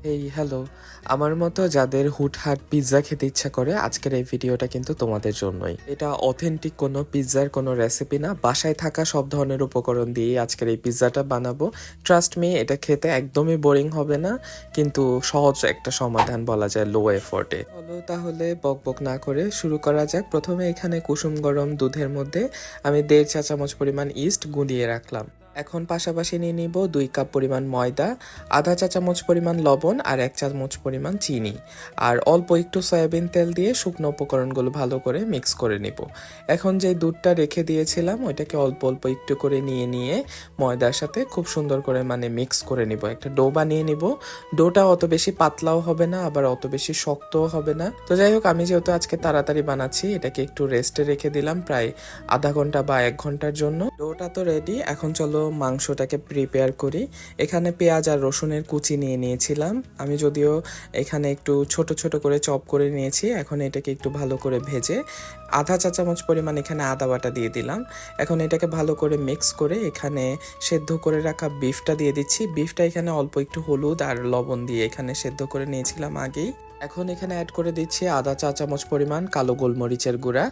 এই হ্যালো, আমার মতো যাদের হুটহাট পিৎজা খেতে ইচ্ছা করে আজকের এই ভিডিওটা কিন্তু তোমাদের জন্যই। এটা অথেন্টিক কোনো পিৎজার কোনো রেসিপি না, বাসায় থাকা সব ধরনের উপকরণ দিয়েই আজকের এই পিৎজাটা বানাবো। ট্রাস্ট মি, এটা খেতে একদমই বোরিং হবে না, কিন্তু সহজ একটা সমাধান বলা যায় লো এফোর্টে। চলো তাহলে বকবক না করে শুরু করা যাক। প্রথমে এখানে কুসুম গরম দুধের মধ্যে আমি 1.5 চা চামচ পরিমাণ ইস্ট গুলিয়ে রাখলাম। এখন পাশাপাশি নিয়ে নিব 2 কাপ পরিমাণ ময়দা, আধা চা চামচ পরিমাণ লবণ আর 1 চামচ পরিমাণ চিনি, আর অল্প একটু সয়াবিন তেল দিয়ে শুকনো উপকরণগুলো ভালো করে মিক্স করে নিব। এখন যে দুধটা রেখে দিয়েছিলাম ওইটাকে অল্প অল্প একটু করে নিয়ে নিয়ে ময়দার সাথে খুব সুন্দর করে মিক্স করে নিব, একটা ডো বানিয়ে নিব। ডোটা অত বেশি পাতলাও হবে না, আবার অত বেশি শক্তও হবে না। তো যাই হোক, আমি যেহেতু আজকে তাড়াতাড়ি বানাচ্ছি, এটাকে একটু রেস্টে রেখে দিলাম প্রায় আধা ঘন্টা বা 1 ঘন্টার জন্য। ডোটা তো রেডি, এখন চলো মাংসটাকে প্রিপেয়ার করি। এখানে পেঁয়াজ আর রসুনের কুচি নিয়ে নিয়েছিলাম আমি, যদিও এখানে একটু ছোট ছোট করে চপ করে নিয়েছি। এখন এটাকে একটু ভালো করে ভেজে আধা চা চামচ পরিমাণ এখানে আদা বাটা দিয়ে দিলাম। এখন এটাকে ভালো করে মিক্স করে এখানে সেদ্ধ করে রাখা বিফটা দিয়ে দিচ্ছি। বিফটা এখানে অল্প একটু হলুদ আর লবণ দিয়ে এখানে সেদ্ধ করে নিয়েছিলাম আগেই। এখন এখানে অ্যাড করে দিচ্ছি আধা চা চামচ পরিমাণ কালো গোলমরিচের গুঁড়া,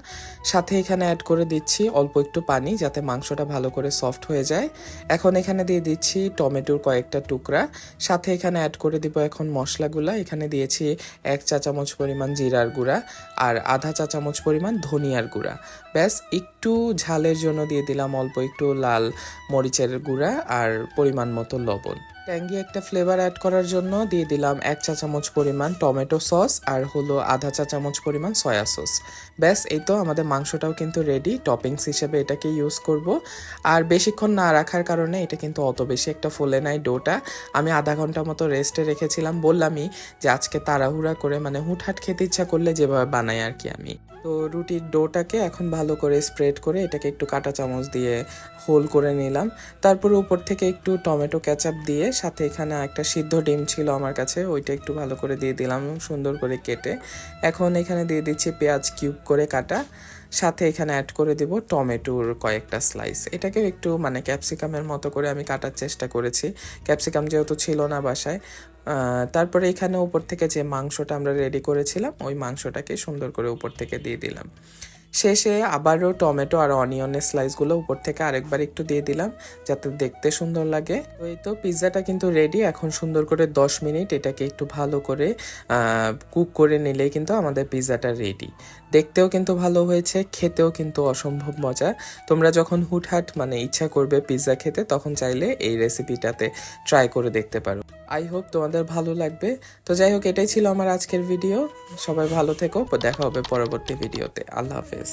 সাথে এখানে অ্যাড করে দিচ্ছি অল্প একটু পানি যাতে মাংসটা ভালো করে সফট হয়ে যায়। এখন এখানে দিয়ে দিচ্ছি টমেটোর কয়েকটা টুকরা, সাথে এখানে অ্যাড করে দিব এখন মশলাগুলা। এখানে দিয়েছি 1 চা চামচ পরিমাণ জিরার গুঁড়া আর আধা চা চামচ পরিমাণ ধনিয়ার গুঁড়া। ব্যাস, একটু ঝালের জন্য দিয়ে দিলাম অল্প একটু লাল মরিচের গুঁড়া আর পরিমাণ মতো লবণ। ট্যাঙ্গি একটা ফ্লেভার অ্যাড করার জন্য দিয়ে দিলাম 1 চা চামচ পরিমাণ টমেটো সস আর হলো আধা চা চামচ পরিমাণ সয়া সস। ব্যাস, এই তো আমাদের মাংসটাও কিন্তু রেডি। টপিংস হিসেবে এটাকে ইউজ করব। আর বেশিক্ষণ না রাখার কারণে এটা কিন্তু অত বেশি একটা ফোলে নাই ডোটা। আমি আধা ঘন্টা মতো রেস্টে রেখেছিলাম, বললামই যে আজকে তাড়াহুড়া করে হুটহাট খেতে ইচ্ছা করলে যেভাবে বানাই আর কি আমি। তো রুটির ডোটাকে এখন ভালো করে স্প্রেড করে এটাকে একটু কাঁটা চামচ দিয়ে হোল করে নিলাম। তারপরে উপর থেকে একটু টমেটো কেচাপ দিয়ে, সাথে এখানে একটা সিদ্ধ ডিম ছিল আমার কাছে, ওইটা একটু ভালো করে দিয়ে দিলাম সুন্দর করে কেটে। এখন এখানে দিয়ে দিচ্ছি পেঁয়াজ কিউব করে কাটা, সাথে এখানে অ্যাড করে দিব টমেটোর কয়েকটা স্লাইস। এটাকে একটু ক্যাপসিকামের মতো করে আমি কাটার চেষ্টা করেছি, ক্যাপসিকাম যেহেতু ছিল না বাসায়। তারপরে এখানে উপর থেকে যে মাংসটা আমরা রেডি করেছিলাম ওই মাংসটাকে সুন্দর করে উপর থেকে দিয়ে দিলাম। শেষে আবারও টমেটো আর অনিয়নের স্লাইসগুলো উপর থেকে আরেকবার একটু দিয়ে দিলাম যাতে দেখতে সুন্দর লাগে। তো এই তো পিৎজাটা কিন্তু রেডি। এখন সুন্দর করে 10 মিনিট এটাকে একটু ভালো করে কুক করে নিলেই কিন্তু আমাদের পিৎজাটা রেডি। দেখতেও কিন্তু ভালো হয়েছে, খেতেও কিন্তু অসম্ভব মজা। তোমরা যখন হুটহাট ইচ্ছা করবে পিৎজা খেতে, তখন চাইলে এই রেসিপিটাতে ট্রাই করে দেখতে পারো। আই হোপ তোমাদের ভালো লাগবে। তো যাই হোক, এটাই ছিল আমার আজকের ভিডিও। সবাই ভালো থেকো, দেখা হবে পরবর্তী ভিডিওতে। আল্লাহ হাফেজ।